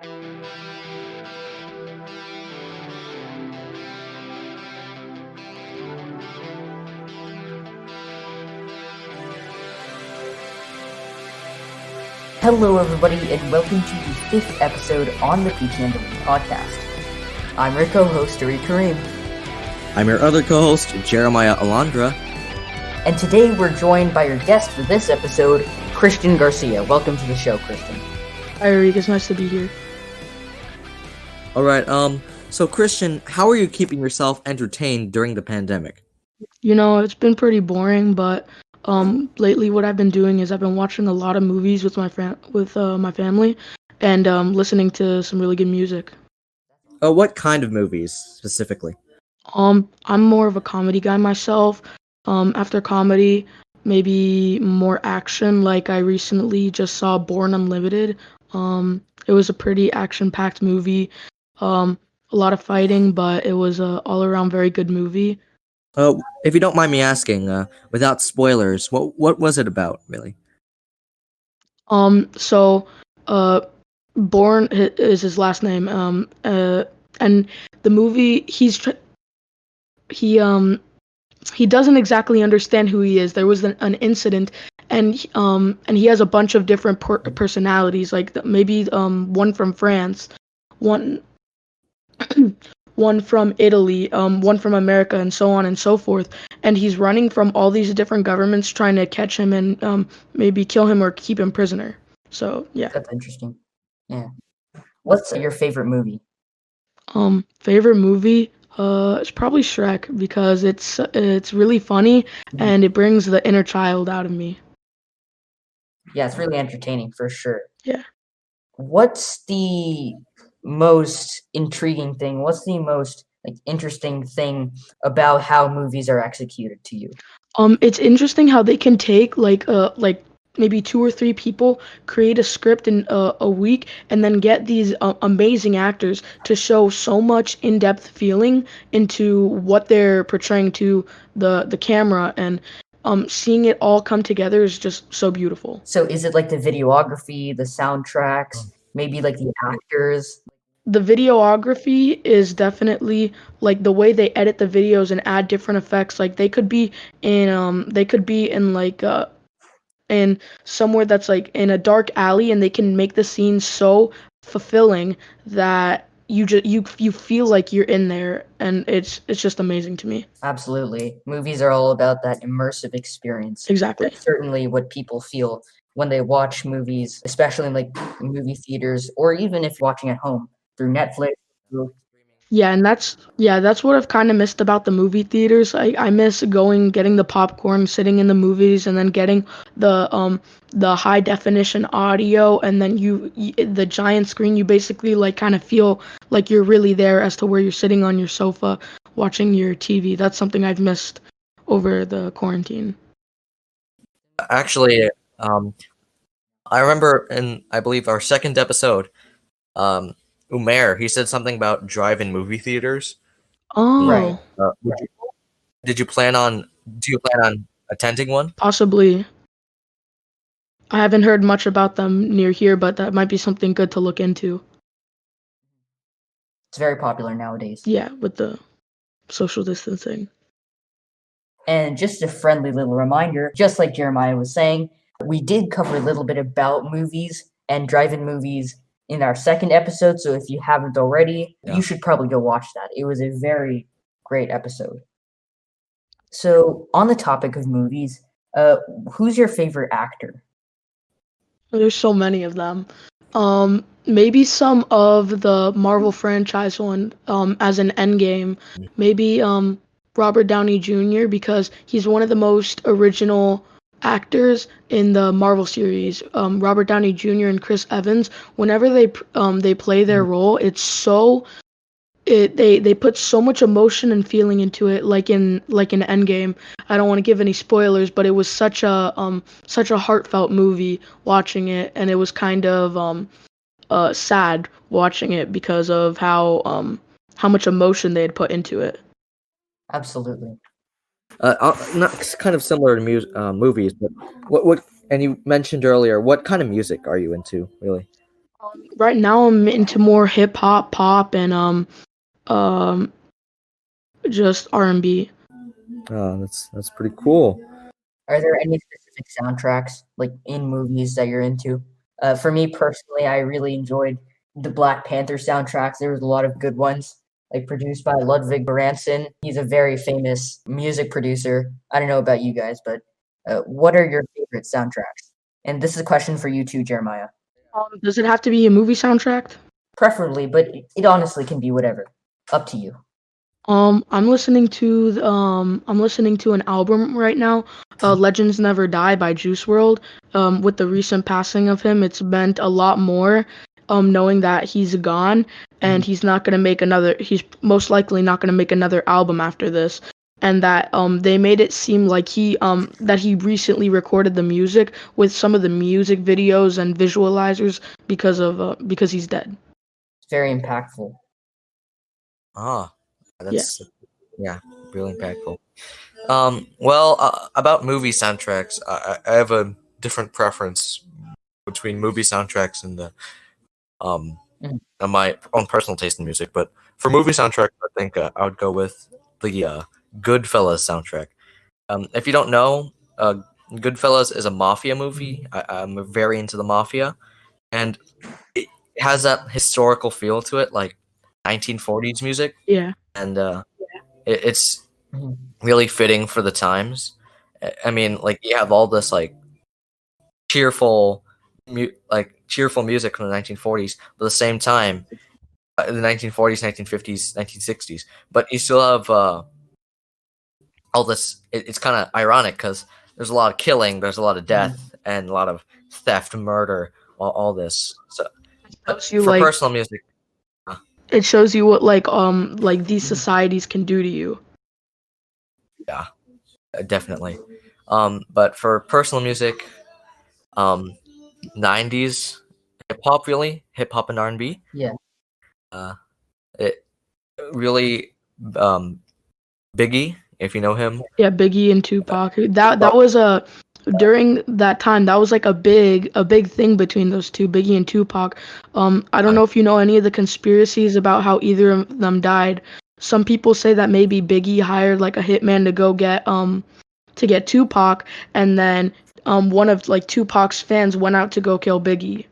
Hello everybody, and welcome to the 5th episode on the PTNW podcast. I'm your co-host, Arik Karim. I'm your other co-host, Jeremiah Alondra. And today we're joined by your guest for this episode, Christian Garcia. Welcome to the show, Christian. Hi, Arik. It's nice to be here. Alright, so Christian, how are you keeping yourself entertained during the pandemic? You know, it's been pretty boring, but lately what I've been doing is I've been watching a lot of movies with my family and listening to some really good music. What kind of movies, specifically? I'm more of a comedy guy myself. After comedy, maybe more action. Like I recently just saw Born Unlimited. It was a pretty action-packed movie. A lot of fighting, but it was a all-around very good movie. If you don't mind me asking, without spoilers, what was it about, really? Born is his last name. And the movie, he doesn't exactly understand who he is. There was an incident, and he has a bunch of different personalities, like maybe one from France, one one from Italy, one from America, and so on and so forth. And he's running from all these different governments trying to catch him and maybe kill him or keep him prisoner. So yeah. That's interesting. Yeah. What's your favorite movie? Favorite movie? It's probably Shrek because it's really funny and it brings the inner child out of me. Yeah, it's really entertaining for sure. Yeah. What's the most intriguing thing? What's the most interesting thing about how movies are executed to you? It's interesting how they can take like maybe 2 or 3 people, create a script in a week, and then get these amazing actors to show so much in-depth feeling into what they're portraying to the camera, and seeing it all come together is just so beautiful. So is it like the videography, the soundtracks, maybe like the actors? The videography is definitely like the way they edit the videos and add different effects. Like they could be in like in somewhere that's like in a dark alley, and they can make the scene so fulfilling that you feel like you're in there, and it's just amazing to me. Absolutely. Movies are all about that immersive experience. Exactly. That's certainly what people feel when they watch movies, especially in like movie theaters, or even if watching at home through Netflix. Yeah, and that's what I've kind of missed about the movie theaters. I miss getting the popcorn, sitting in the movies, and then getting the high definition audio, and then the giant screen. You basically like kind of feel like you're really there as to where you're sitting on your sofa watching your TV. That's something I've missed over the quarantine. Actually, I remember in, I believe, our second episode, Umair, he said something about drive-in movie theaters. Oh, Right. Do you plan on attending one? possibly. I haven't heard much about them near here, but that might be something good to look into. It's very popular nowadays. Yeah, with the social distancing. And just a friendly little reminder, just like Jeremiah was saying, we did cover a little bit about movies and drive-in movies in our second episode, so if you haven't already, you should probably go watch that. It was a very great episode. So, on the topic of movies, who's your favorite actor? There's so many of them. Maybe some of the Marvel franchise one, as an Endgame. Maybe Robert Downey Jr. because he's one of the most original actors in the Marvel series. Robert Downey Jr. and Chris Evans, whenever they play their role, it's so they put so much emotion and feeling into it, like in Endgame. I don't want to give any spoilers, but it was such a heartfelt movie watching it, and it was kind of sad watching it because of how much emotion they had put into it. Absolutely. Not kind of similar to movies, but what? And you mentioned earlier, what kind of music are you into, really? Right now, I'm into more hip hop, pop, and um, just R&B. Oh, that's pretty cool. Are there any specific soundtracks, like, in movies that you're into? For me personally, I really enjoyed the Black Panther soundtracks. There was a lot of good ones, like, produced by Ludwig Göransson. He's a very famous music producer. I don't know about you guys, but, what are your favorite soundtracks? And this is a question for you too, Jeremiah. Does it have to be a movie soundtrack? Preferably, but it honestly can be whatever. Up to you. I'm listening to an album right now, Legends Never Die by Juice World. With the recent passing of him, it's meant a lot more, knowing that he's gone and he's most likely not gonna make another album after this. And that they made it seem like that he recently recorded the music with some of the music videos and visualizers because he's dead. It's very impactful. Ah, Yeah. that's yeah, really impactful. About movie soundtracks, I have a different preference between movie soundtracks and the my own personal taste in music. But for movie soundtracks, I think I would go with the Goodfellas soundtrack. If you don't know, Goodfellas is a mafia movie. I'm very into the mafia, and it has that historical feel to it, like 1940s music, Yeah. and it's Mhm. really fitting for the times. I mean, like you have all this like cheerful, cheerful music from the 1940s, but at the same time, in the 1940s, 1950s, 1960s. But you still have all this. It's kind of ironic because there's a lot of killing, there's a lot of death, and a lot of theft, murder, all this. So, but Shows you for like personal music, it shows you what like these societies can do to you. yeah, definitely. But for personal music, 90s hip hop, really hip hop and R&B. Yeah. It really Biggie, if you know him. Yeah, Biggie and Tupac. That was during that time that was like a big thing between those two, Biggie and Tupac. I don't know if you know any of the conspiracies about how either of them died. Some people say that maybe Biggie hired like a hitman to get Tupac, and then one of like Tupac's fans went out to go kill Biggie.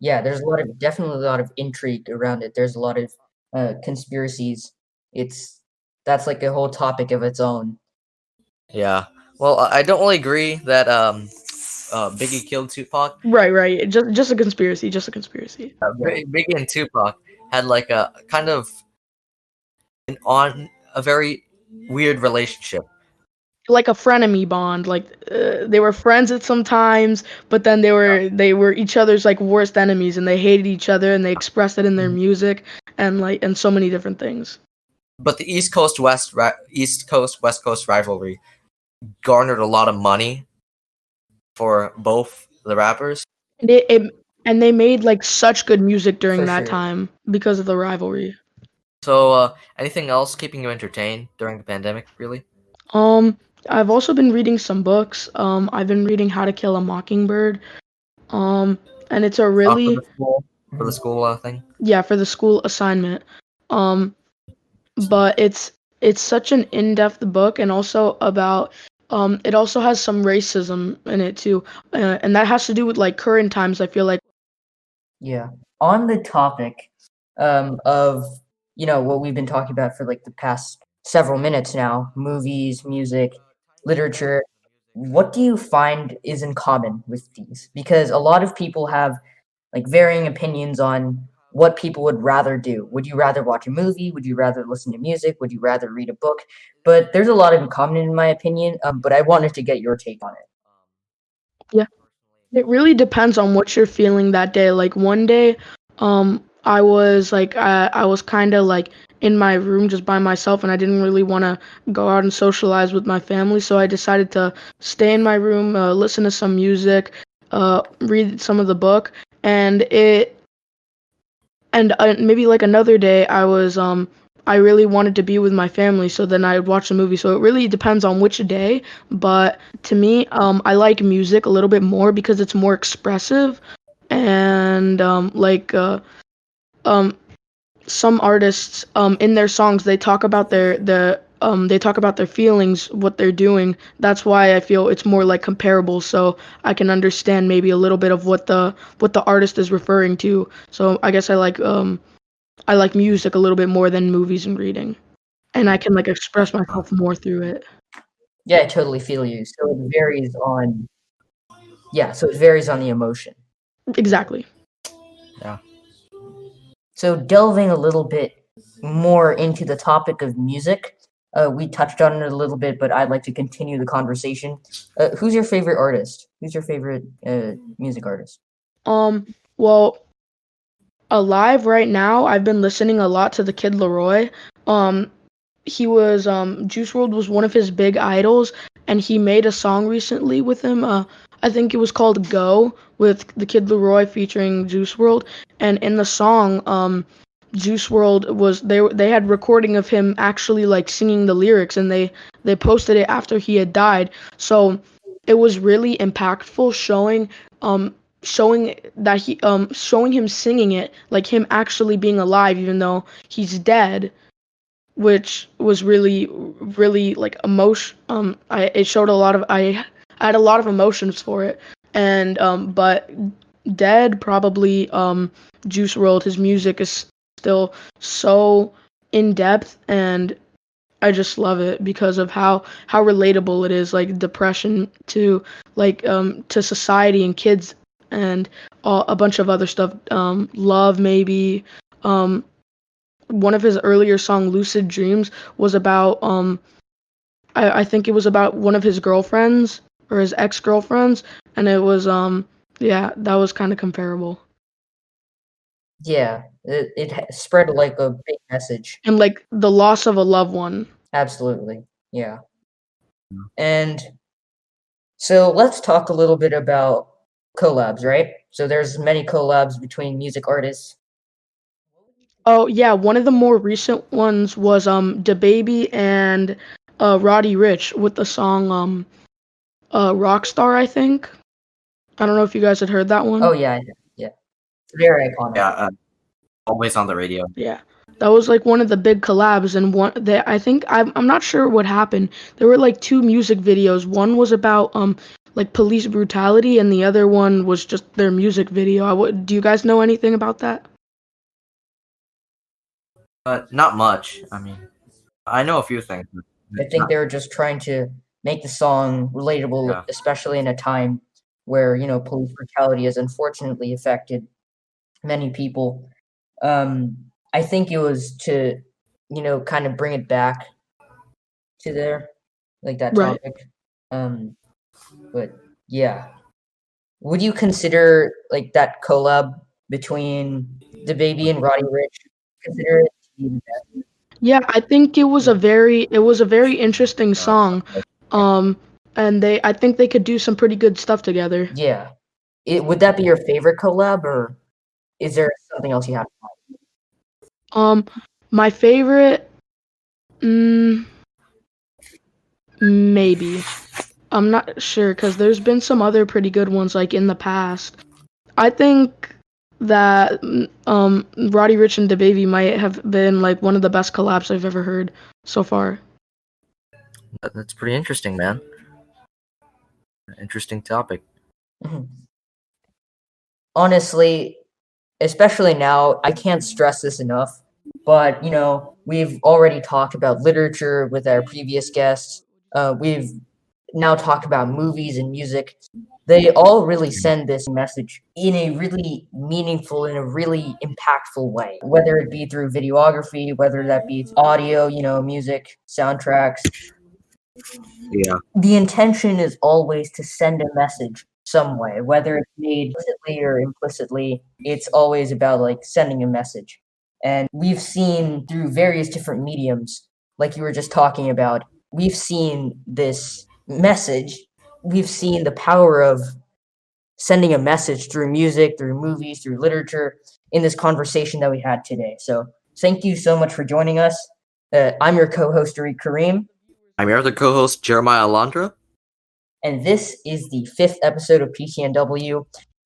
Yeah, there's definitely a lot of intrigue around it. There's a lot of conspiracies. That's like a whole topic of its own. Yeah. Well, I don't really agree that Biggie killed Tupac. Right. Just a conspiracy. Just a conspiracy. Biggie and Tupac had like a kind of a very weird relationship. Like a frenemy bond. Like they were friends at some times, but then they were each other's like worst enemies, and they hated each other, and they expressed it in their music and so many different things. But the East Coast West Coast rivalry garnered a lot of money for both the rappers. And they made like such good music during For that sure. time because of the rivalry. So, anything else keeping you entertained during the pandemic? Really? I've also been reading some books. I've been reading How to Kill a Mockingbird. And it's a really For the school thing. yeah, for the school assignment. But it's such an in-depth book, and also about it also has some racism in it too, and that has to do with like current times. I feel like Yeah. On the topic of, what we've been talking about for like the past several minutes now, movies, music, literature, what do you find is in common with these? Because a lot of people have like varying opinions on what people would rather do. Would you rather watch a movie? Would you rather listen to music? Would you rather read a book? But there's a lot in common in my opinion, but I wanted to get your take on it. yeah, it really depends on what you're feeling that day. Like one day, I was kind of like in my room just by myself, and I didn't really want to go out and socialize with my family, so I decided to stay in my room, listen to some music, read some of the book, and maybe like another day I really wanted to be with my family, so then I would watch the movie. So it really depends on which day, but to me I like music a little bit more because it's more expressive, and some artists in their songs they talk about their feelings, what they're doing. That's why I feel it's more like comparable, so I can understand maybe a little bit of what the artist is referring to. So I guess I like music a little bit more than movies and reading, and I can like express myself more through it. Yeah, I totally feel you. So it varies on the emotion. Exactly. Yeah. So delving a little bit more into the topic of music, we touched on it a little bit, but I'd like to continue the conversation. Who's your favorite artist? Who's your favorite music artist? Well, alive right now, I've been listening a lot to the Kid Laroi. He was Juice WRLD was one of his big idols, and he made a song recently with him. I think it was called "Go" with the Kid Laroi featuring Juice WRLD, and in the song, Juice WRLD was they had recording of him actually like singing the lyrics, and they posted it after he had died. So it was really impactful, showing that showing him singing it, like him actually being alive even though he's dead, which was really like emotion. It showed a lot of I had a lot of emotions for it, and but dead probably Juice WRLD, his music is still so in depth, and I just love it because of how relatable it is, like depression to to society and kids and a bunch of other stuff. Love maybe. One of his earlier song, "Lucid Dreams," was about I think it was about one of his girlfriends or his ex-girlfriends, and it was yeah, that was kind of comparable. Yeah, it spread like a big message. And like the loss of a loved one. Absolutely, yeah. And so let's talk a little bit about collabs, right? So there's many collabs between music artists. Oh yeah, one of the more recent ones was DaBaby and Roddy Ricch with the song Rockstar, I think. I don't know if you guys had heard that one. Oh yeah, yeah, very iconic. Yeah. Always on the radio. Yeah, that was like one of the big collabs, and I think I'm not sure what happened. There were like two music videos. One was about like police brutality, and the other one was just their music video. Do you guys know anything about that? Not much. I mean, I know a few things. I think they were just trying to make the song relatable, Yeah. especially in a time where police brutality has unfortunately affected many people. I think it was to kind of bring it back to there, like that Right. topic. But yeah, would you consider like that collab between DaBaby and Roddy Ricch? Consider it to be the best? Yeah, I think it was a very interesting song. And I think they could do some pretty good stuff together. Yeah. Would that be your favorite collab, or is there something else you have? My favorite, maybe. I'm not sure because there's been some other pretty good ones like in the past. I think that Roddy Ricch and DaBaby might have been like one of the best collabs I've ever heard so far. That's pretty interesting, man. Interesting topic. Honestly, especially now, I can't stress this enough, but we've already talked about literature with our previous guests. We've now talked about movies and music. They all really send this message in a really meaningful, in a really impactful way, whether it be through videography, whether that be audio, music, soundtracks. Yeah. The intention is always to send a message some way, whether it's made explicitly or implicitly. It's always about like sending a message. And we've seen through various different mediums, like you were just talking about, we've seen this message. We've seen the power of sending a message through music, through movies, through literature in this conversation that we had today. So thank you so much for joining us. I'm your co-host, Arik Karim. I'm your other co-host, Jeremiah Alondra. And this is the 5th episode of PTNW.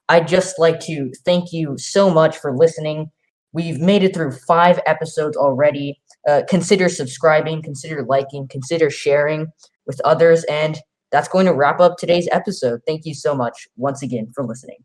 I'd just like to thank you so much for listening. We've made it through 5 episodes already. Consider subscribing, consider liking, consider sharing with others, and that's going to wrap up today's episode. Thank you so much once again for listening.